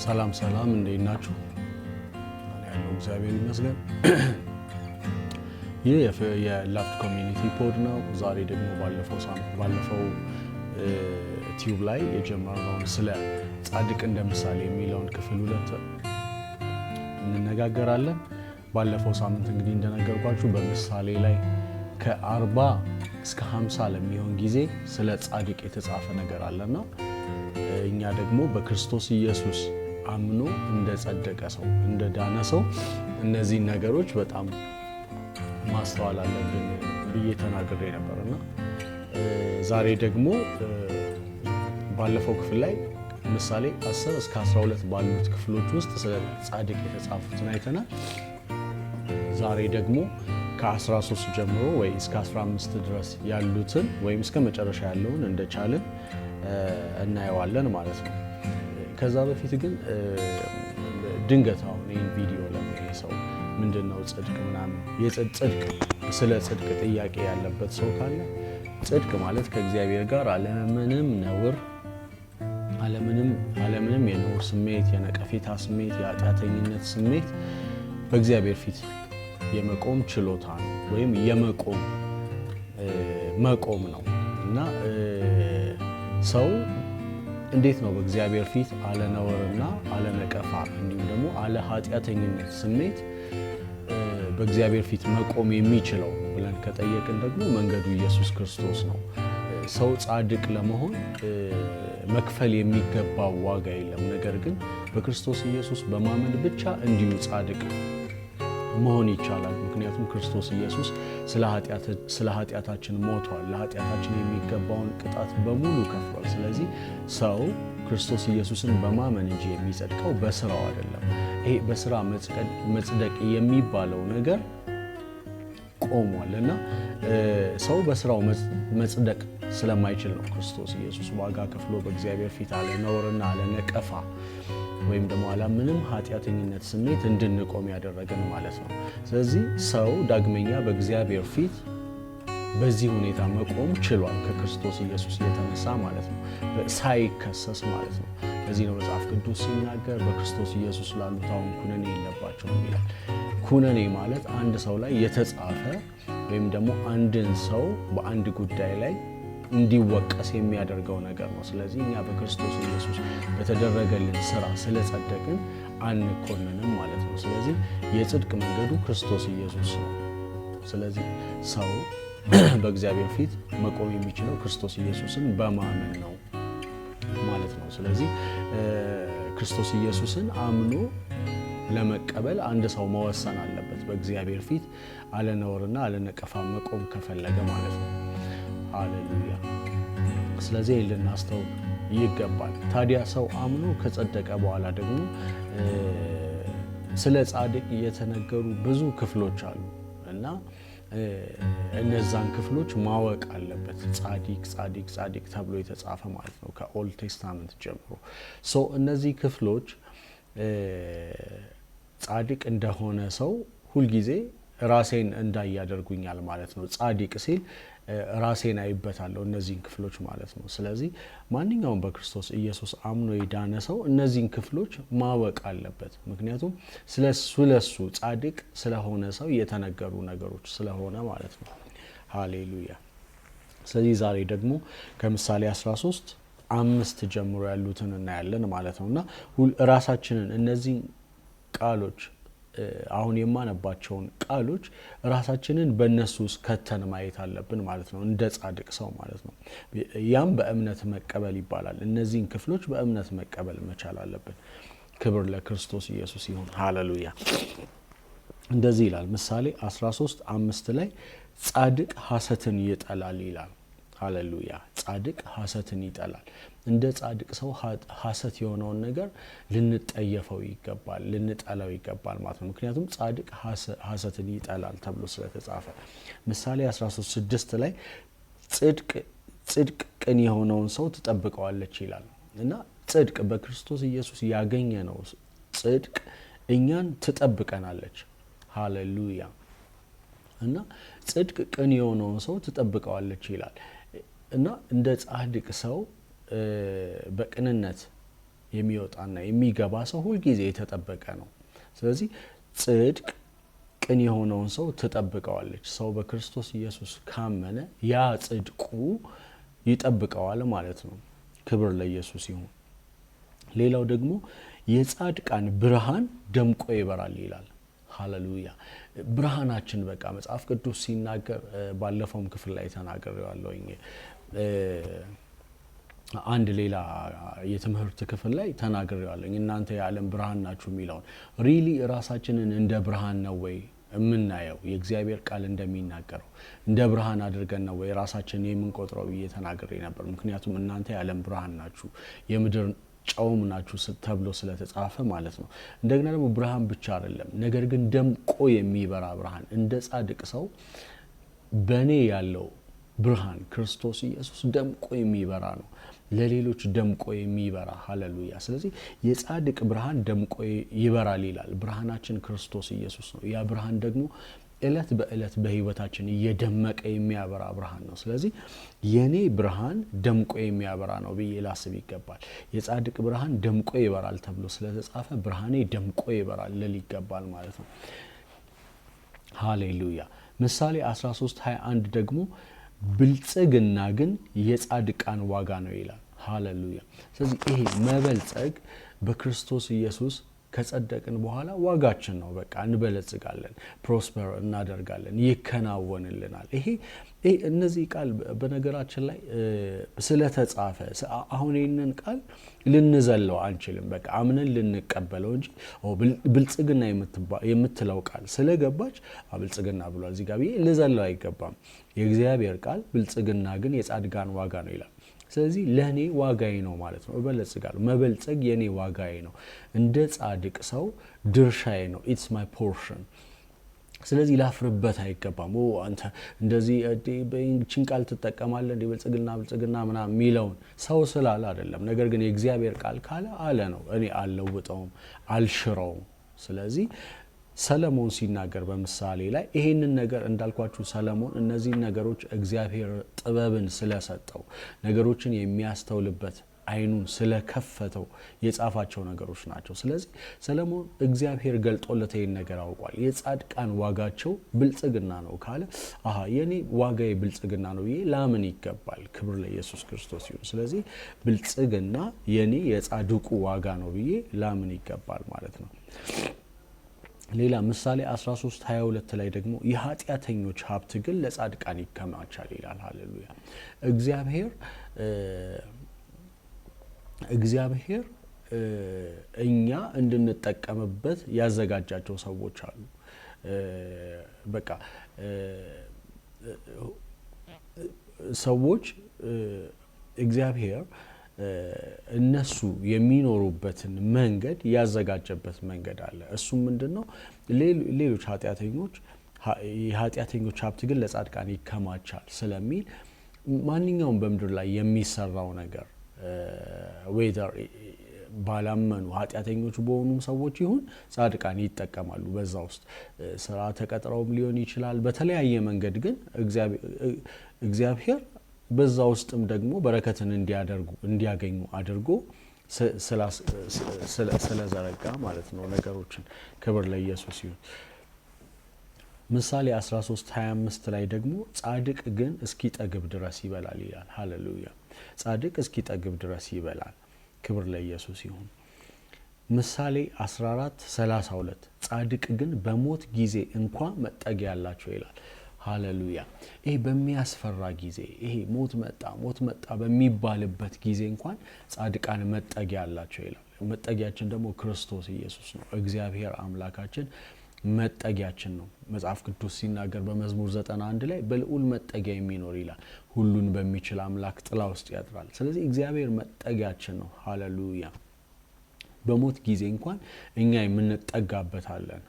ሰላም እንዴት ናችሁ? እኔ ያለው እግዚአብሔር ይመስገን። ይህ የላፍት ኮሚኒቲ ፖድ ነው። ዛሬ ደግሞ ባለፈው ቲዩብ ላይ የጀመርነውን ስለ ጻድቅ እንደ ምሳሌ የሚለውን ክፍል 2 እንነጋገራለን። ባለፈው ሳምንት እንግዲህ እንደነገርኳችሁ በምሳሌ ላይ ከ40 እስከ 50 ለሚሆን ጊዜ ስለ ጻድቅ የተጻፈ ነገር አለና እኛ ደግሞ በክርስቶስ ኢየሱስ አምኖ እንደ ጸደቀ ሰው እንደ ዳነ ሰው እነዚህ ነገሮች በጣም ማስተዋል አለብን ብዬ ተናግሬ ነበርና ዛሬ ደግሞ ባለፈው ክፍል ላይ ምሳሌ 10 እስከ 12 ባሉት ክፍሎች ውስጥ ስለ ጻድቅ የተጻፉትን አይተናል። ዛሬ ደግሞ ከ13 ጀምሮ ወይ እስከ 15 ድረስ ያሉትን ወይም እስከ መጨረሻ ያለውን እንደቻለን እናየዋለን ማለት ነው። ከዛ በፊት ግን ድንገት አሁን ይህን ቪዲዮ ለሚያይ ሰው ምንድነው ጽድቅ ምናምን ስለ ጽድቅ ጥያቄ ያለበት ሰው ካለ ጽድቅ ማለት ከእግዚአብሔር ጋር አለምንም ነውር አለምንም የነውር ስሜት፣ የነቀፌታ ስሜት፣ የኃጢአተኝነት ስሜት በእግዚአብሔር ፊት የመቆም ችሎታ ነው ወይም መቆም ነው እና ሰው እንዴት ነው በእግዚአብሔር ፊት አለ ነውርና አለ ነቀፋ እንዲሁም ደግሞ አለ ኃጢአተኝነት ስሜት በእግዚአብሔር ፊት መቆም የሚችለው ብለን ከጠየቅን ደግሞ መንገዱ ኢየሱስ ክርስቶስ ነው። ሰው ጻድቅ ለመሆን መክፈል የሚገባው ዋጋ የለም። ነገር ግን በክርስቶስ ኢየሱስ በማመን ብቻ እንዲሁ ጻድቅ መሆን ይቻላል። ምክንያቱም ክርስቶስ ኢየሱስ ስለ ኃጢአታችን ሞቷል፣ ለኃጢአታችን የሚገባውን ቅጣት በሙሉ ከፍሏል። ስለዚህ ሰው ክርስቶስ ኢየሱስን በማመን እንጂ የሚጸድቀው በስራው አይደለም። ይሄ በስራ መጽደቅ የሚባለው ነገር ቆሟል እና ሰው በስራው መጽደቅ ስለማይችል ነው ክርስቶስ ኢየሱስ ዋጋ ከፍሎ በእግዚአብሔር ፊት አለ ነውርና አለ ነቀፋ ወይም ደግሞ አለምንም ኃጢአተኝነት ስሜት እንድንቆም ያደረገን ማለት ነው። ስለዚህ ሰው ዳግመኛ በእግዚአብሔር ፊት በዚህ ሁኔታ መቆም ችሏል ከክርስቶስ ኢየሱስ የተነሳ ማለት ነው፣ ሳይከሰስ ማለት ነው። ለዚህ ነው መጽሐፍ ቅዱስ ሲናገር በክርስቶስ ኢየሱስ ላሉት አሁን ኩነኔ የለባቸውም ይላል። ኩነኔ ማለት አንድ ሰው ላይ የተጻፈ ወይም ደግሞ አንድን ሰው በአንድ ጉዳይ ላይ እንዲወቀስ የሚያደርገው ነገር ነው። ስለዚህ እኛ በክርስቶስ ኢየሱስ በተደረገልን ስራ ስለጸደቅን አንኮንንም ማለት ነው። ስለዚህ የጽድቅ መንገዱ ክርስቶስ ኢየሱስ ነው። ስለዚህ ሰው በእግዚአብሔር ፊት መቆም የሚችለው ክርስቶስ ኢየሱስን በማመን ነው ማለት ነው። ስለዚህ ክርስቶስ ኢየሱስን አምኖ ለመቀበል አንድ ሰው መወሰን አለበት፣ በእግዚአብሔር ፊት አለነውርና አለነቀፋ መቆም ከፈለገ ማለት ነው። ሃሌሉያ። ስለዚህ ልናስተውል ይገባል። ታዲያ ሰው አምኖ ከጸደቀ በኋላ ደግሞ ስለ ጻድቅ የተነገሩ ብዙ ክፍሎች አሉ እና እነዛን ክፍሎች ማወቅ አለበት። ጻድቅ ተብሎ የተጻፈ ማለት ነው ከኦልድ ቴስታመንት ጀምሮ። እነዚህ ክፍሎች ጻድቅ እንደሆነ ሰው ሁልጊዜ ራሴን እንዳይ ያደርጉኛል ማለት ነው። ጻድቅ ሲል ራሴን አይበታለሁ እነዚህን ክፍሎች ማለት ነው። ስለዚህ ማንኛውም በክርስቶስ ኢየሱስ አምኖ የዳነ ሰው እነዚህን ክፍሎች ማወቅ አለበት። ምክንያቱም ስለሱ ጻድቅ ስለሆነ ሰው የተነገሩ ነገሮች ስለሆነ ማለት ነው። ሃሌሉያ። ስለዚህ ዛሬ ደግሞ ከምሳሌ 13:5 ጀምሮ ያሉትን እናያለን ማለት ነው እና ራሳችንን እነዚህ ቃሎች አሁን የማነባቸውን ቃሎች ራሳችንን በእነሱ ውስጥ ከተን ማየት አለብን ማለት ነው፣ እንደ ጻድቅ ሰው ማለት ነው። ያም በእምነት መቀበል ይባላል። እነዚህን ክፍሎች በእምነት መቀበል መቻል አለብን። ክብር ለክርስቶስ ኢየሱስ ይሁን። ሃሌሉያ። እንደዚህ ይላል ምሳሌ 13:5 ላይ ጻድቅ ሐሰትን ይጠላል ይላል። ሃሌሉያ። ጻድቅ ሐሰትን ይጠላል። እንደ ጻድቅ ሰው ሐሰት የሆነውን ነገር ልንጠየፈው ይገባል፣ ልንጠላው ይገባል ማለት ነው። ምክንያቱም ጻድቅ ሐሰትን ይጠላል ተብሎ ስለተጻፈ። ምሳሌ 13:6 ላይ ጽድቅ ቅን የሆነውን ሰው ትጠብቀዋለች ይላል እና ጽድቅ በክርስቶስ ኢየሱስ ያገኘነው ጽድቅ እኛን ትጠብቀናለች። ሃሌሉያ። እና ጽድቅ ቅን የሆነውን ሰው ትጠብቀዋለች ይላል እና እንደ ጻድቅ ሰው በቅንነት የሚወጣና የሚገባ ሰው ሁልጊዜ የተጠበቀ ነው። ስለዚህ ጽድቅ ቅን የሆነውን ሰው ትጠብቀዋለች። ሰው በክርስቶስ ኢየሱስ ካመነ ያ ጽድቁ ይጠብቀዋል ማለት ነው። ክብር ለኢየሱስ ይሁን። ሌላው ደግሞ የጻድቃን ብርሃን ደምቆ ይበራል ይላል። ሃሌሉያ። ብርሃናችን በቃ መጽሐፍ ቅዱስ ሲናገር ባለፈውም ክፍል ላይ ተናግሬዋለሁኝ። አንድ ሌላ የትምህርት ክፍል ላይ ተናግሬዋለሁኝ። እናንተ የዓለም ብርሃን ናችሁ የሚለውን ሪሊ ራሳችንን እንደ ብርሃን ነው ወይ የምናየው? የእግዚአብሔር ቃል እንደሚናገረው እንደ ብርሃን አድርገን ነው ወይ ራሳችንን የምንቆጥረው ብዬ ተናግሬ ነበር። ምክንያቱም እናንተ የዓለም ብርሃን ናችሁ፣ የምድር ጨውም ናችሁ ተብሎ ስለተጻፈ ማለት ነው። እንደገና ደግሞ ብርሃን ብቻ አይደለም፣ ነገር ግን ደምቆ የሚበራ ብርሃን። እንደ ጻድቅ ሰው በእኔ ያለው ብርሃን ክርስቶስ ኢየሱስ ደምቆ የሚበራ ነው፣ ለሌሎች ደምቆ የሚበራ። ሃሌሉያ። ስለዚህ የጻድቅ ብርሃን ደምቆ ይበራል ይላል። ብርሃናችን ክርስቶስ ኢየሱስ ነው። ያ ብርሃን ደግሞ እለት በእለት በህይወታችን እየደመቀ የሚያበራ ብርሃን ነው። ስለዚህ የኔ ብርሃን ደምቆ የሚያበራ ነው ብዬ ላስብ ይገባል። የጻድቅ ብርሃን ደምቆ ይበራል ተብሎ ስለተጻፈ ብርሃኔ ደምቆ ይበራል ልል ይገባል ማለት ነው። ሃሌሉያ። ምሳሌ 13:21 ደግሞ ብልጽግና ግን የጻድቃን ዋጋ ነው ይላል። ሃሌሉያ። ስለዚህ ይሄ መበልጸግ በክርስቶስ ኢየሱስ ከጸደቅን በኋላ ዋጋችን ነው። በቃ እንበለጽጋለን፣ ፕሮስፐር እናደርጋለን፣ ይከናወንልናል። ይሄ እነዚህ ቃል በነገራችን ላይ ስለተጻፈ አሁን ይህንን ቃል ልንዘለው አንችልም። በቃ አምነን ልንቀበለው እንጂ ብልጽግና የምትለው ቃል ስለገባች ብልጽግና ብሏል እዚህ ጋር ብዬ ልዘለው አይገባም። የእግዚአብሔር ቃል ብልጽግና ግን የጻድቃን ዋጋ ነው ይላል። ስለዚህ ለኔ ዋጋዬ ነው ማለት ነው። እበለጽጋለሁ። መበልጸግ የኔ ዋጋዬ ነው። እንደ ጻድቅ ሰው ድርሻዬ ነው። ኢትስ ማይ ፖርሽን። ስለዚህ ላፍርበት አይገባም። አንተ እንደዚህ በእንችን ቃል ትጠቀማለህ እንደ ብልጽግና ምናምን የሚለውን ሰው ስላለ አይደለም። ነገር ግን የእግዚአብሔር ቃል ካለ አለ ነው። እኔ አልለውጠውም፣ አልሽረውም። ስለዚህ ሰለሞን ሲናገር በምሳሌ ላይ ይሄንን ነገር እንዳልኳችሁ ሰለሞን እነዚህ ነገሮች እግዚአብሔር ጥበብን ስለሰጠው ነገሮችን የሚያስተውልበት አይኑን ስለከፈተው የጻፋቸው ነገሮች ናቸው። ስለዚህ ሰለሞን እግዚአብሔር ገልጦለት ይሄን ነገር አውቋል። የጻድቃን ዋጋቸው ብልጽግና ነው ካለ የኔ ዋጋዬ ብልጽግና ነው ብዬ ላምን ይገባል። ክብር ለኢየሱስ ክርስቶስ ይሁን። ስለዚህ ብልጽግና የኔ የጻድቁ ዋጋ ነው ብዬ ላምን ይገባል ማለት ነው። ሌላ ምሳሌ 13:22 ላይ ደግሞ የኃጢአተኞች ሀብት ግን ለጻድቃን ይከማቻል ይላል። ሃሌሉያ። እግዚአብሔር እኛ እንድንጠቀምበት ያዘጋጃቸው ሰዎች አሉ። በቃ ሰዎች እግዚአብሔር እነሱ የሚኖሩበትን መንገድ ያዘጋጀበት መንገድ አለ። እሱም ምንድነው? ሌሎች የኃጢአተኞች ሀብት ግን ለጻድቃን ይከማቻል ስለሚል ማንኛውም በምድር ላይ የሚሰራው ነገር ዌዘር ባላመኑ ኃጢአተኞች በሆኑም ሰዎች ይሁን ጻድቃን ይጠቀማሉ። በዛ ውስጥ ስራ ተቀጥረውም ሊሆን ይችላል። በተለያየ መንገድ ግን እግዚአብሔር በዛ ውስጥም ደግሞ በረከትን እንዲያገኙ አድርጎ ስለዘረጋ ማለት ነው ነገሮችን። ክብር ለኢየሱስ ይሁን። ምሳሌ 13:25 ላይ ደግሞ ጻድቅ ግን እስኪጠግብ ድረስ ይበላል ይላል። ሃሌሉያ። ጻድቅ እስኪጠግብ ድረስ ይበላል። ክብር ለኢየሱስ ይሁን። ምሳሌ 14:32 ጻድቅ ግን በሞት ጊዜ እንኳን መጠጊያ ያላቸው ይላል። ሃሌሉያ። ይሄ በሚያስፈራ ጊዜ ይሄ ሞት መጣ በሚባልበት ጊዜ እንኳን ጻድቃን መጠጊያ ያላቸው ይላል። መጠጊያችን ደግሞ ክርስቶስ ኢየሱስ ነው። እግዚአብሔር አምላካችን መጠጊያችን ነው። መጽሐፍ ቅዱስ ሲናገር በመዝሙር 91 ላይ በልዑል መጠጊያ የሚኖር ይላል። ሁሉን በሚችል አምላክ ጥላ ውስጥ ያድራል። ስለዚህ እግዚአብሔር መጠጊያችን ነው። ሃሌሉያ። በሞት ጊዜ እንኳን እኛ የምንጠጋበታለን።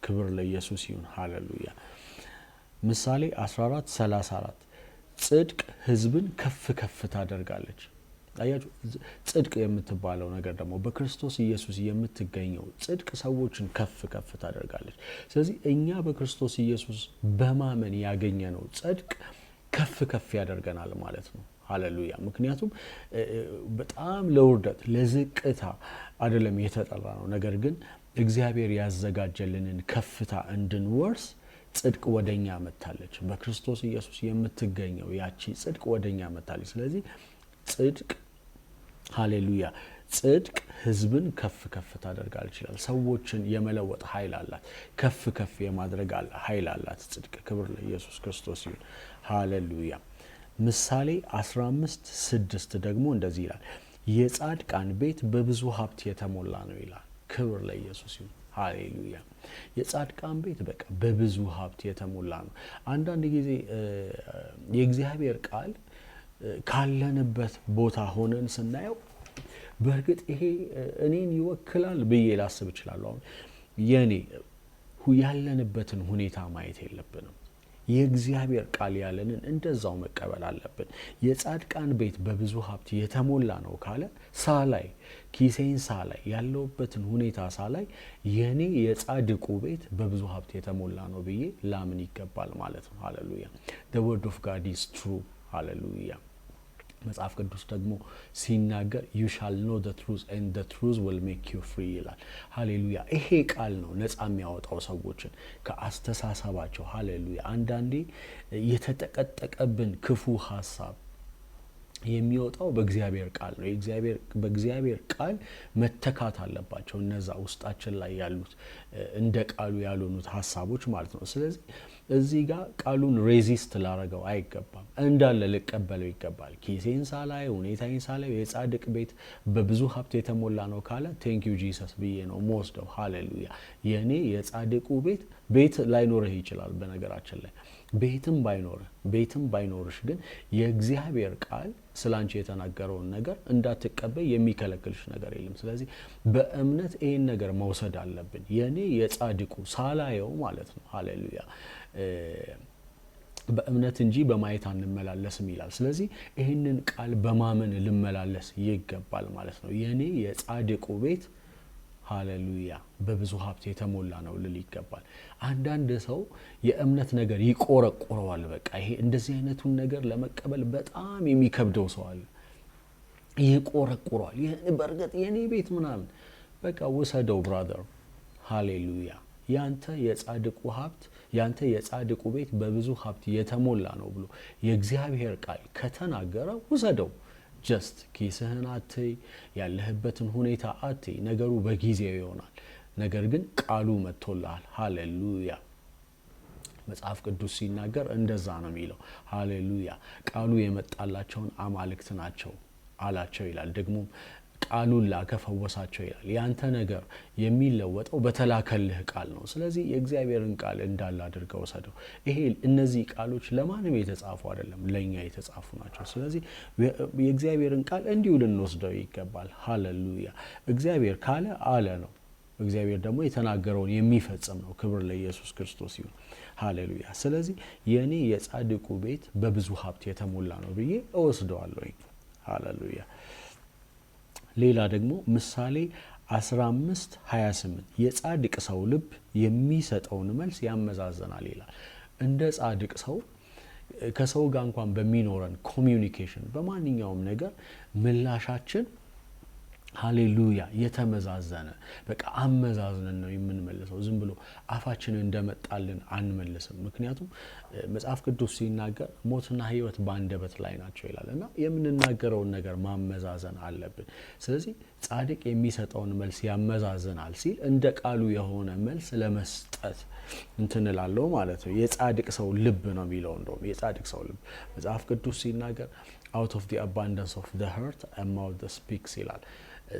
ክብር ለኢየሱስ ይሁን። ሃሌሉያ። ምሳሌ 14:34 ጽድቅ ሕዝብን ከፍ ታደርጋለች። አያችሁ፣ ጽድቅ የምትባለው ነገር ደግሞ በክርስቶስ ኢየሱስ የምትገኘው ጽድቅ ሰዎችን ከፍ ታደርጋለች። ስለዚህ እኛ በክርስቶስ ኢየሱስ በማመን ያገኘነው ጽድቅ ከፍ ያደርገናል ማለት ነው። ሃሌሉያ። ምክንያቱም በጣም ለውርደት ለዝቅታ አይደለም የተጠራ ነው። ነገር ግን እግዚአብሔር ያዘጋጀልንን ከፍታ እንድንወርስ ጽድቅ ወደኛ መጣለች። በክርስቶስ ኢየሱስ የምትገኘው ያቺ ጽድቅ ወደኛ መጣለች። ስለዚህ ጽድቅ ሃሌሉያ ጽድቅ ህዝብን ከፍ ታደርጋለች ይላል። ሰዎችን የመለወጥ ኃይል አላት። ከፍ የማድረግ ኃይል አላት ጽድቅ። ክብር ለኢየሱስ ክርስቶስ ይሁን። ሃሌሉያ። ምሳሌ 15:6 ደግሞ እንደዚህ ይላል፣ የጻድቃን ቤት በብዙ ሀብት የተሞላ ነው ይላል። ክብር ለኢየሱስ ይሁን። ሃሌሉያ። የጻድቃን ቤት በቃ በብዙ ሀብት የተሞላ ነው። አንዳንድ ጊዜ የእግዚአብሔር ቃል ካለንበት ቦታ ሆነን ስናየው በእርግጥ ይሄ እኔን ይወክላል ብዬ ላስብ እችላለሁ። አሁን የኔ ያለንበትን ሁኔታ ማየት የለብንም። የእግዚአብሔር ቃል ያለንን እንደዛው መቀበል አለብን። የጻድቃን ቤት በብዙ ሀብት የተሞላ ነው ካለ ሳላይ ኪሴን ሳላይ ያለውበትን ሁኔታ ሳላይ የኔ የጻድቁ ቤት በብዙ ሀብት የተሞላ ነው ብዬ ላምን ይገባል ማለት ነው። ሃሌሉያ። the word of God is true። ሃሌሉያ። መጽሐፍ ቅዱስ ደግሞ ሲናገር you shall know the truth and the truth will make you free ይላል። ሃሌሉያ። ይሄ ቃል ነው ነፃ የሚያወጣው ሰዎችን ከአስተሳሰባቸው። ሃሌሉያ። አንዳንዴ የተጠቀጠቀብን ክፉ ሀሳብ የሚወጣው በእግዚአብሔር ቃል ነው። በእግዚአብሔር ቃል መተካት አለባቸው እነዛ ውስጣችን ላይ ያሉት እንደ ቃሉ ያልሆኑት ሀሳቦች ማለት ነው። ስለዚህ እዚህ ጋር ቃሉን ሬዚስት ላረገው አይገባም፣ እንዳለ ልቀበለው ይገባል። ኪሴን ሳላይ ሁኔታዬን ሳላይ የጻድቅ ቤት በብዙ ሀብት የተሞላ ነው ካለ ቴንክ ዩ ጂሰስ ብዬ ነው መወስደው። ሃሌሉያ። የኔ የጻድቁ ቤት ላይኖርህ ይችላል። በነገራችን ላይ ቤትም ባይኖርሽ ግን የእግዚአብሔር ቃል ስላንቺ የተናገረውን ነገር እንዳትቀበይ የሚከለክልሽ ነገር የለም። ስለዚህ በእምነት ይሄን ነገር መውሰድ አለብን። የኔ የጻድቁ ሳላየው ማለት ነው። ሃሌሉያ። በእምነት እንጂ በማየት አንመላለስም ይላል። ስለዚህ ይህንን ቃል በማመን ልመላለስ ይገባል ማለት ነው። የኔ የጻድቁ ቤት ሃሌሉያ በብዙ ሀብት የተሞላ ነው ልል ይገባል። አንዳንድ ሰው የእምነት ነገር ይቆረቆረዋል። በቃ ይሄ እንደዚህ አይነቱን ነገር ለመቀበል በጣም የሚከብደው ሰው አለ። ይቆረቆረዋል። በእርግጥ የኔ ቤት ምናምን በቃ ውሰደው ብራዘር። ሃሌሉያ። ያንተ የጻድቁ ቤት በብዙ ሀብት የተሞላ ነው ብሎ የእግዚአብሔር ቃል ከተናገረ ውሰደው። ጀስት ኪስህን አትይ፣ ያለህበትን ሁኔታ አትይ። ነገሩ በጊዜው ይሆናል። ነገር ግን ቃሉ መጥቶልሃል። ሃሌሉያ። መጽሐፍ ቅዱስ ሲናገር እንደዛ ነው የሚለው። ሃሌሉያ። ቃሉ የመጣላቸውን አማልክት ናቸው አላቸው ይላል። ደግሞ ቃሉን ላከ ፈወሳቸው ይላል። ያንተ ነገር የሚለወጠው በተላከልህ ቃል ነው። ስለዚህ የእግዚአብሔርን ቃል እንዳለ አድርገው ወሰደው። እነዚህ ቃሎች ለማንም የተጻፉ አይደለም፣ ለኛ የተጻፉ ናቸው። ስለዚህ የእግዚአብሔርን ቃል እንዲሁ ልንወስደው ይገባል። ሃሌሉያ። እግዚአብሔር ካለ አለ ነው። እግዚአብሔር ደግሞ የተናገረውን የሚፈጽም ነው። ክብር ለኢየሱስ ክርስቶስ ይሁን። ሃሌሉያ። ስለዚህ የኔ የጻድቁ ቤት በብዙ ሀብት የተሞላ ነው ብዬ እወስደዋለሁ። ሃሌሉያ። ሌላ ደግሞ ምሳሌ 15:28 የጻድቅ ሰው ልብ የሚሰጠውን መልስ ያመዛዘናል ይላል። እንደ ጻድቅ ሰው ከሰው ጋር እንኳን በሚኖረን ኮሚዩኒኬሽን በማንኛውም ነገር ምላሻችን ሃሌሉያ የተመዛዘነ በቃ አመዛዝነን ነው የምንመልሰው። ዝም ብሎ አፋችንን እንደመጣልን አንመልስም። ምክንያቱም መጽሐፍ ቅዱስ ሲናገር ሞትና ሕይወት በአንደበት ላይ ናቸው ይላል እና የምንናገረውን ነገር ማመዛዘን አለብን። ስለዚህ ጻድቅ የሚሰጠውን መልስ ያመዛዝናል ሲል እንደ ቃሉ የሆነ መልስ ለመስጠት እንትንላለው ማለት ነው። የጻድቅ ሰው ልብ ነው የሚለው። እንደውም የጻድቅ ሰው ልብ መጽሐፍ ቅዱስ ሲናገር out of the abundance of the heart a mouth speaks ይላል።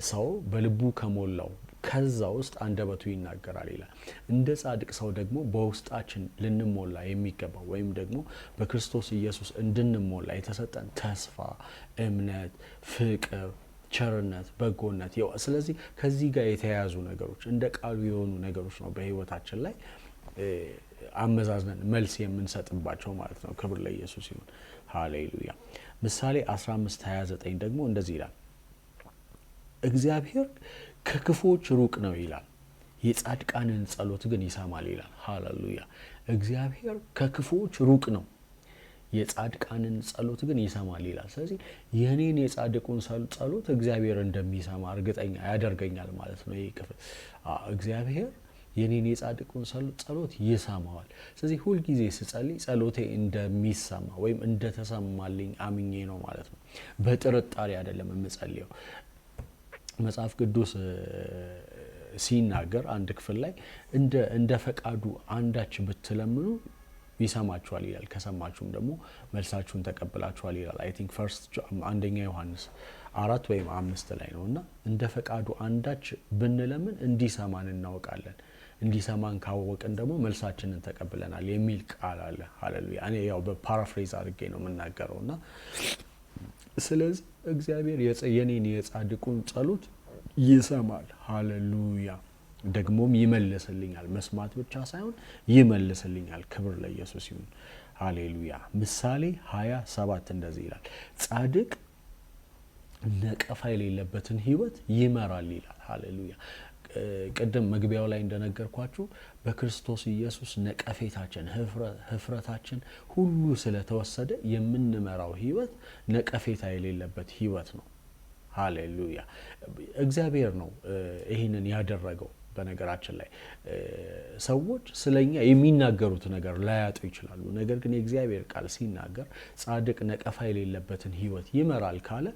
ሰው በልቡ ከሞላው ከዛ ውስጥ አንደበቱ ይናገራል ይላል። እንደ ጻድቅ ሰው ደግሞ በውስጣችን ልንሞላ የሚገባው ወይም ደግሞ በክርስቶስ ኢየሱስ እንድንሞላ የተሰጠን ተስፋ፣ እምነት፣ ፍቅር፣ ቸርነት፣ በጎነት ስለዚህ ከዚህ ጋር የተያያዙ ነገሮች እንደ ቃሉ የሆኑ ነገሮች ነው በህይወታችን ላይ አመዛዝነን መልስ የምንሰጥባቸው ማለት ነው። ክብር ለኢየሱስ ይሁን። ሃሌሉያ። ምሳሌ 15:29 ደግሞ እንደዚህ ይላል፣ እግዚአብሔር ከክፉዎች ሩቅ ነው ይላል፣ የጻድቃንን ጸሎት ግን ይሰማል ይላል። ሃሌሉያ። እግዚአብሔር ከክፉዎች ሩቅ ነው፣ የጻድቃንን ጸሎት ግን ይሰማል ይላል። ስለዚህ የኔን የጻድቁን ጸሎት እግዚአብሔር እንደሚሰማ እርግጠኛ ያደርገኛል ማለት ነው ይሄ ክፍል። እግዚአብሔር የኔን የጻድቁን ጸሎት ይሰማዋል። ስለዚህ ሁል ጊዜ ስጸልይ ጸሎቴ እንደሚሰማ ወይም እንደተሰማልኝ አምኜ ነው ማለት ነው። በጥርጣሬ አይደለም የምጸልየው። መጽሐፍ ቅዱስ ሲናገር አንድ ክፍል ላይ እንደ ፈቃዱ አንዳች ብትለምኑ ይሰማችኋል ይላል። ከሰማችሁም ደግሞ መልሳችሁን ተቀብላችኋል ይላል። አይ ቲንክ አንደኛ ዮሐንስ 4 ወይም 5 ላይ ነው። እና እንደ ፈቃዱ አንዳች ብንለምን እንዲሰማን እናውቃለን፣ እንዲሰማን ካወቅን ደግሞ መልሳችንን ተቀብለናል የሚል ቃል አለ። ሃሌሉያ። እኔ ያው በፓራፍሬዝ አድርጌ ነው የምናገረው። እና ስለዚህ እግዚአብሔር የኔን የጻድቁን ጸሎት ይሰማል። ሃሌሉያ። ደግሞም ይመልስልኛል። መስማት ብቻ ሳይሆን ይመልስልኛል። ክብር ለኢየሱስ ይሁን። ሃሌሉያ። ምሳሌ 27 እንደዚህ ይላል፣ ጻድቅ ነቀፋ የሌለበትን ህይወት ይመራል ይላል። ሃሌሉያ። ቅድም መግቢያው ላይ እንደነገርኳችሁ በክርስቶስ ኢየሱስ ነቀፌታችን፣ ህፍረታችን ሁሉ ስለተወሰደ የምንመራው ህይወት ነቀፌታ የሌለበት ህይወት ነው። ሃሌሉያ። እግዚአብሔር ነው ይህንን ያደረገው። በነገራችን ላይ ሰዎች ስለኛ የሚናገሩት ነገር ላያጡ ይችላሉ። ነገር ግን የእግዚአብሔር ቃል ሲናገር ጻድቅ ነቀፋ የሌለበትን ህይወት ይመራል ካለ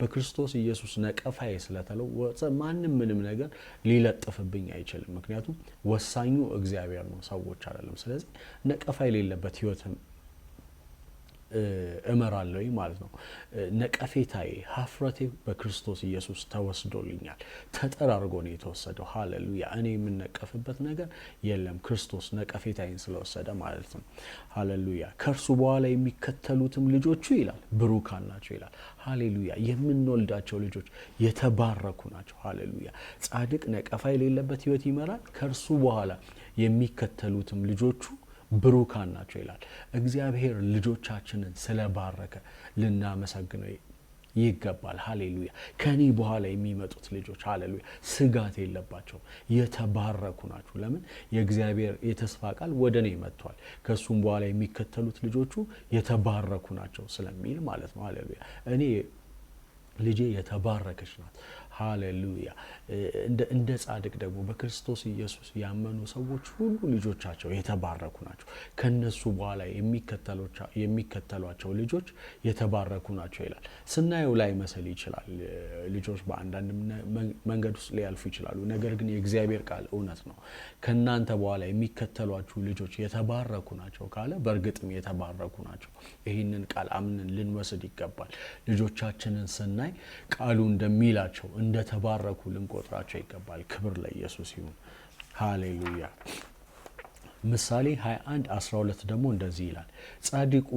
በክርስቶስ ኢየሱስ ነቀፋዬ ስለተለወጠ ማንም ምንም ነገር ሊለጥፍብኝ አይችልም። ምክንያቱም ወሳኙ እግዚአብሔር ነው፣ ሰዎች አይደለም። ስለዚህ ነቀፋ የሌለበት ህይወት እመራለሁ ማለት ነው። ነቀፌታዬ፣ ሀፍረቴ በክርስቶስ ኢየሱስ ተወስዶልኛል። ተጠራርጎ ነው የተወሰደው። ሃሌሉያ። እኔ የምነቀፍበት ነገር የለም፣ ክርስቶስ ነቀፌታዬን ስለወሰደ ማለት ነው። ሃሌሉያ። ከእርሱ በኋላ የሚከተሉትም ልጆቹ ይላል ብሩካን ናቸው ይላል። ሃሌሉያ። የምንወልዳቸው ልጆች የተባረኩ ናቸው። ሃሌሉያ። ጻድቅ ነቀፋ የሌለበት ህይወት ይመራል፣ ከእርሱ በኋላ የሚከተሉትም ልጆቹ ብሩካን ናቸው ይላል። እግዚአብሔር ልጆቻችንን ስለባረከ ልናመሰግነው ይገባል። ሃሌሉያ። ከኔ በኋላ የሚመጡት ልጆች ሃሌሉያ ስጋት የለባቸው፣ የተባረኩ ናቸው። ለምን? የእግዚአብሔር የተስፋ ቃል ወደ እኔ መጥቷል፣ ከሱም በኋላ የሚከተሉት ልጆቹ የተባረኩ ናቸው ስለሚል ማለት ነው። ሃሌሉያ። እኔ ልጄ የተባረከች ናት። ሃሌሉያ። እንደ ጻድቅ ደግሞ በክርስቶስ ኢየሱስ ያመኑ ሰዎች ሁሉ ልጆቻቸው የተባረኩ ናቸው። ከነሱ በኋላ የሚከተሏቸው ልጆች የተባረኩ ናቸው ይላል። ስናየው ላይ መሰል ይችላል። ልጆች በአንዳንድ መንገድ ውስጥ ሊያልፉ ይችላሉ። ነገር ግን የእግዚአብሔር ቃል እውነት ነው። ከናንተ በኋላ የሚከተሏችሁ ልጆች የተባረኩ ናቸው ካለ በእርግጥም የተባረኩ ናቸው። ይህንን ቃል አምነን ልንወስድ ይገባል። ልጆቻችንን ስናይ ቃሉ እንደሚላቸው እንደተባረኩ ልንቆጥራቸው ይገባል። ክብር ለኢየሱስ ይሁን። ሃሌሉያ። ምሳሌ 21:12 ደግሞ እንደዚህ ይላል፣ ጻድቁ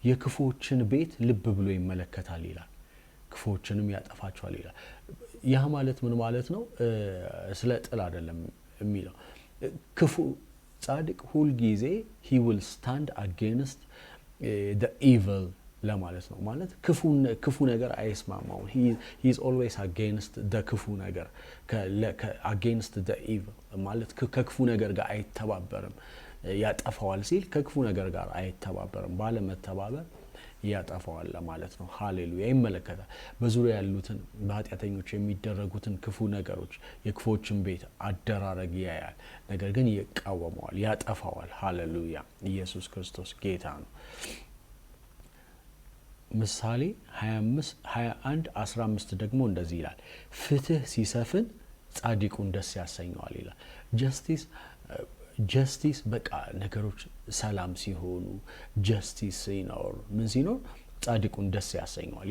የክፉዎችን ቤት ልብ ብሎ ይመለከታል ይላል፣ ክፉዎችንም ያጠፋቸዋል ይላል። ያ ማለት ምን ማለት ነው? ስለ ጥል አይደለም የሚለው። ክፉ ጻድቅ ሁል ጊዜ he will stand against the evil ለማለት ነው። ማለት ክፉ ነገር አይስማማው። he is always against the ክፉ ነገር against the evil ማለት ከክፉ ነገር ጋር አይተባበርም። ያጠፋዋል ሲል ከክፉ ነገር ጋር አይተባበርም፣ ባለመተባበር ያጠፋዋል ለማለት ነው። ሃሌሉያ። ይመለከታል በዙሪያ ያሉትን በኃጢአተኞች የሚደረጉትን ክፉ ነገሮች፣ የክፎችን ቤት አደራረግ ያያል፣ ነገር ግን ይቃወመዋል፣ ያጠፋዋል። ሃሌሉያ። ኢየሱስ ክርስቶስ ጌታ ነው። ምሳሌ 21:15 ደግሞ እንደዚህ ይላል፣ ፍትህ ሲሰፍን ጻድቁን ደስ ያሰኘዋል ይላል። ጀስቲስ በቃ ነገሮች ሰላም ሲሆኑ፣ ጀስቲስ ሲኖር፣ ምን ሲኖር ጻድቁን ደስ ያሰኘዋል።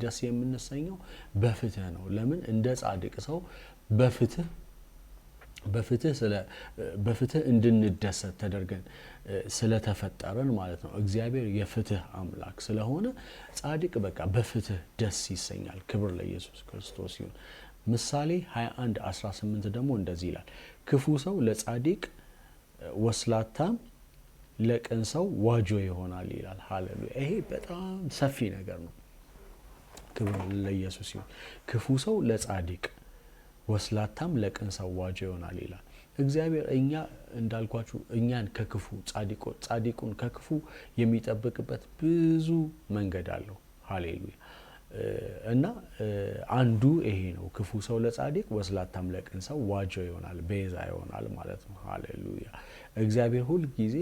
ደስ የምንሰኘው በፍትህ ነው። ለምን? እንደ ጻድቅ ሰው በፍትህ እንድንደሰት ተደርገን ስለተፈጠረን ማለት ነው። እግዚአብሔር የፍትህ አምላክ ስለሆነ ጻድቅ በቃ በፍትህ ደስ ይሰኛል። ክብር ለኢየሱስ ክርስቶስ ይሁን። ምሳሌ 21:18 ደግሞ እንደዚህ ይላል፣ ክፉ ሰው ለጻድቅ ወስላታም ለቅን ሰው ዋጆ ይሆናል ይላል። ሃሌሉያ። ይሄ በጣም ሰፊ ነገር ነው። ክብር ለኢየሱስ ይሁን። ክፉ ሰው ለጻድቅ ወስላታም ለቅን ሰው ዋጆ ይሆናል ይላል። እግዚአብሔር እኛ እንዳልኳችሁ እኛን ከክፉ ጻድቁን ከክፉ የሚጠብቅበት ብዙ መንገድ አለው። ሃሌሉያ። እና አንዱ ይሄ ነው። ክፉ ሰው ለጻድቅ ወስላታም ለቅን ሰው ዋጀው ይሆናል፣ ቤዛ ይሆናል ማለት ነው። ሃሌሉያ። እግዚአብሔር ሁል ጊዜ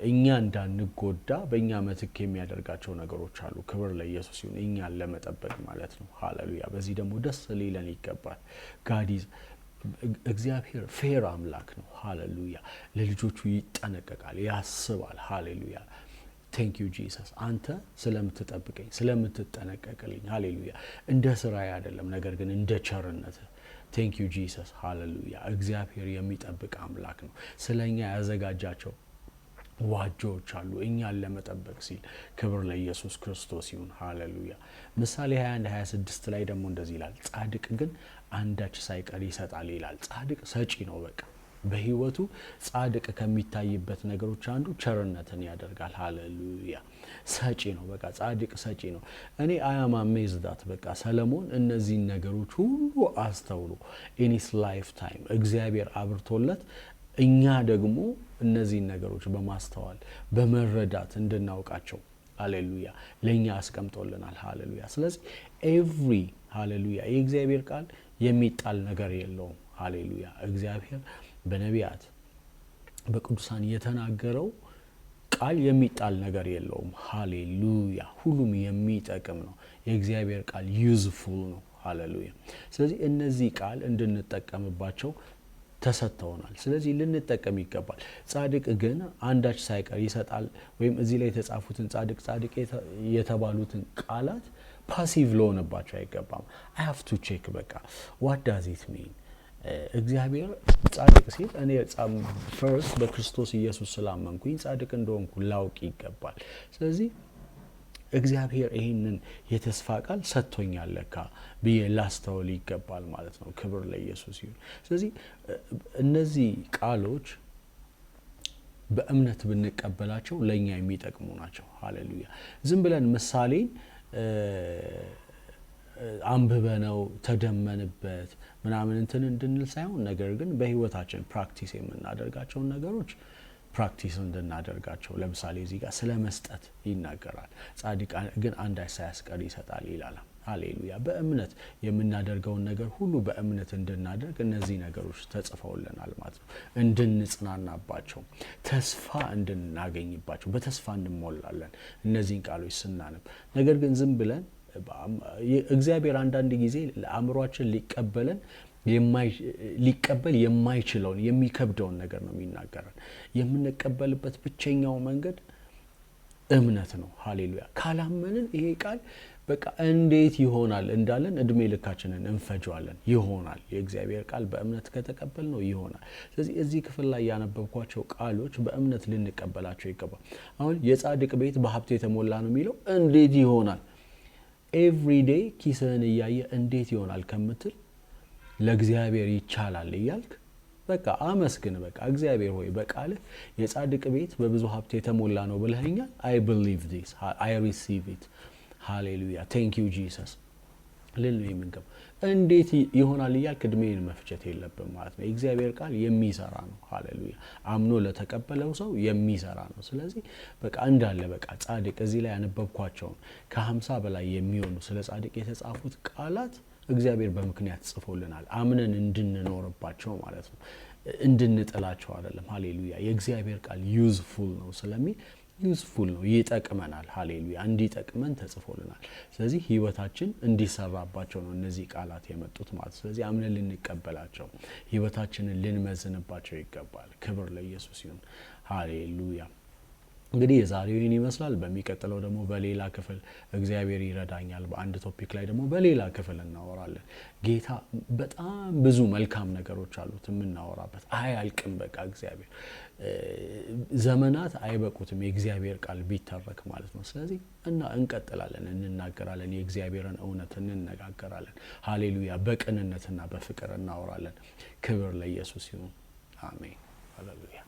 እኛ እንዳንጎዳ በእኛ ምትክ የሚያደርጋቸው ነገሮች አሉ። ክብር ለኢየሱስ ይሁን። እኛን ለመጠበቅ ማለት ነው። ሃሌሉያ። በዚህ ደግሞ ደስ ሊለን ይገባል። ጋዲዝ እግዚአብሔር ፌር አምላክ ነው። ሃሌሉያ። ለልጆቹ ይጠነቀቃል፣ ያስባል። ሃሌሉያ። ቴንክ ዩ ጂሰስ፣ አንተ ስለምትጠብቀኝ ስለምትጠነቀቅልኝ። ሃሌሉያ። እንደ ስራዬ አይደለም፣ ነገር ግን እንደ ቸርነት። ቴንክ ዩ ጂሰስ። ሃሌሉያ። እግዚአብሔር የሚጠብቅ አምላክ ነው። ስለኛ ያዘጋጃቸው ዋጆች አሉ እኛን ለመጠበቅ ሲል። ክብር ለኢየሱስ ክርስቶስ ይሁን። ሃሌሉያ። ምሳሌ 21:26 ላይ ደግሞ እንደዚህ ይላል፣ ጻድቅ ግን አንዳች ሳይቀር ይሰጣል ይላል። ጻድቅ ሰጪ ነው። በቃ በህይወቱ ጻድቅ ከሚታይበት ነገሮች አንዱ ቸርነትን ያደርጋል። ሃሌሉያ። ሰጪ ነው። በቃ ጻድቅ ሰጪ ነው። እኔ አያም አሜዝዳት በቃ ሰለሞን እነዚህን ነገሮች ሁሉ አስተውሎ ኢኒስ ላይፍ ታይም እግዚአብሔር አብርቶለት እኛ ደግሞ እነዚህን ነገሮች በማስተዋል በመረዳት እንድናውቃቸው ሃሌሉያ ለኛ አስቀምጦልናል። ሃሌሉያ። ስለዚህ ኤቭሪ ሃሌሉያ የእግዚአብሔር ቃል የሚጣል ነገር የለውም። ሃሌሉያ። እግዚአብሔር በነቢያት በቅዱሳን የተናገረው ቃል የሚጣል ነገር የለውም። ሃሌሉያ። ሁሉም የሚጠቅም ነው። የእግዚአብሔር ቃል ዩዝፉል ነው። ሃሌሉያ። ስለዚህ እነዚህ ቃል እንድንጠቀምባቸው ተሰጥተውናል። ስለዚህ ልንጠቀም ይገባል። ጻድቅ ግን አንዳች ሳይቀር ይሰጣል ወይም እዚህ ላይ የተጻፉትን ጻድቅ የተባሉትን ቃላት ፓሲቭ ለሆነባቸው አይገባም። አይ ሃቭ ቱ ቼክ በቃ what does it mean? እግዚአብሔር ጻድቅ ሲል እኔ ፈርስት በክርስቶስ ኢየሱስ ስላመንኩኝ ጻድቅ እንደሆንኩ ላውቅ ይገባል። ስለዚህ እግዚአብሔር ይሄንን የተስፋ ቃል ሰጥቶኛል ለካ ብዬ ላስተውል ይገባል ማለት ነው። ክብር ለኢየሱስ ይሁን። ስለዚህ እነዚህ ቃሎች በእምነት ብንቀበላቸው ለኛ የሚጠቅሙ ናቸው። ሃሌሉያ። ዝም ብለን ምሳሌን አንብበነው ተደመንበት ምናምን እንትን እንድንል ሳይሆን ነገር ግን በህይወታችን ፕራክቲስ የምናደርጋቸውን ነገሮች ፕራክቲስ እንድናደርጋቸው። ለምሳሌ እዚህ ጋር ስለ መስጠት ይናገራል። ጻድቅ ግን አንዳች ሳያስቀር ይሰጣል ይላል። ሃሌሉያ። በእምነት የምናደርገውን ነገር ሁሉ በእምነት እንድናደርግ እነዚህ ነገሮች ተጽፈውልናል ማለት ነው። እንድንጽናናባቸው፣ ተስፋ እንድናገኝባቸው፣ በተስፋ እንሞላለን እነዚህን ቃሎች ስናነብ። ነገር ግን ዝም ብለን እግዚአብሔር አንዳንድ ጊዜ ለአእምሯችን ሊቀበል የማይችለውን የሚከብደውን ነገር ነው የሚናገረን። የምንቀበልበት ብቸኛው መንገድ እምነት ነው። ሃሌሉያ። ካላመንን ይሄ ቃል በቃ እንዴት ይሆናል እንዳለን እድሜ ልካችንን እንፈጀዋለን። ይሆናል። የእግዚአብሔር ቃል በእምነት ከተቀበል ነው ይሆናል። ስለዚህ እዚህ ክፍል ላይ ያነበብኳቸው ቃሎች በእምነት ልንቀበላቸው ይገባል። አሁን የጻድቅ ቤት በሀብት የተሞላ ነው የሚለው እንዴት ይሆናል? ኤቭሪዴይ ኪስህን እያየ እንዴት ይሆናል ከምትል ለእግዚአብሔር ይቻላል እያልክ በቃ አመስግን። በቃ እግዚአብሔር ሆይ በቃልህ የጻድቅ ቤት በብዙ ሀብት የተሞላ ነው ብለኸኛል። I believe this, I receive it. ሃሌሉያ። ቴንክ ዩ ጂሰስ ልል ነው የምንገባው። እንዴት ይሆናል እያልክ እድሜን መፍጀት የለብም ማለት ነው። የእግዚአብሔር ቃል የሚሰራ ነው። ሃሌሉያ። አምኖ ለተቀበለው ሰው የሚሰራ ነው። ስለዚህ በቃ እንዳለ በቃ ጻድቅ እዚህ ላይ ያነበብኳቸውን ከ50 በላይ የሚሆኑ ስለ ጻድቅ የተጻፉት ቃላት እግዚአብሔር በምክንያት ጽፎልናል። አምነን እንድንኖርባቸው ማለት ነው፣ እንድንጥላቸው አይደለም። ሃሌሉያ። የእግዚአብሔር ቃል ዩዝፉል ነው ስለሚል ዩዝፉል ነው፣ ይጠቅመናል። ሃሌሉያ። እንዲጠቅመን ተጽፎልናል። ስለዚህ ህይወታችን እንዲሰራባቸው ነው እነዚህ ቃላት የመጡት ማለት። ስለዚህ አምነን ልንቀበላቸው፣ ህይወታችንን ልንመዝንባቸው ይገባል። ክብር ለኢየሱስ ይሁን። ሃሌሉያ። እንግዲህ የዛሬው ይህን ይመስላል። በሚቀጥለው ደግሞ በሌላ ክፍል እግዚአብሔር ይረዳኛል በአንድ ቶፒክ ላይ ደግሞ በሌላ ክፍል እናወራለን። ጌታ በጣም ብዙ መልካም ነገሮች አሉት የምናወራበት፣ አያልቅም። በቃ እግዚአብሔር ዘመናት አይበቁትም የእግዚአብሔር ቃል ቢተረክ ማለት ነው። ስለዚህ እንቀጥላለን፣ እንናገራለን፣ የእግዚአብሔርን እውነት እንነጋገራለን። ሃሌሉያ። በቅንነትና በፍቅር እናወራለን። ክብር ለኢየሱስ ይሁን። አሜን። ሃሌሉያ።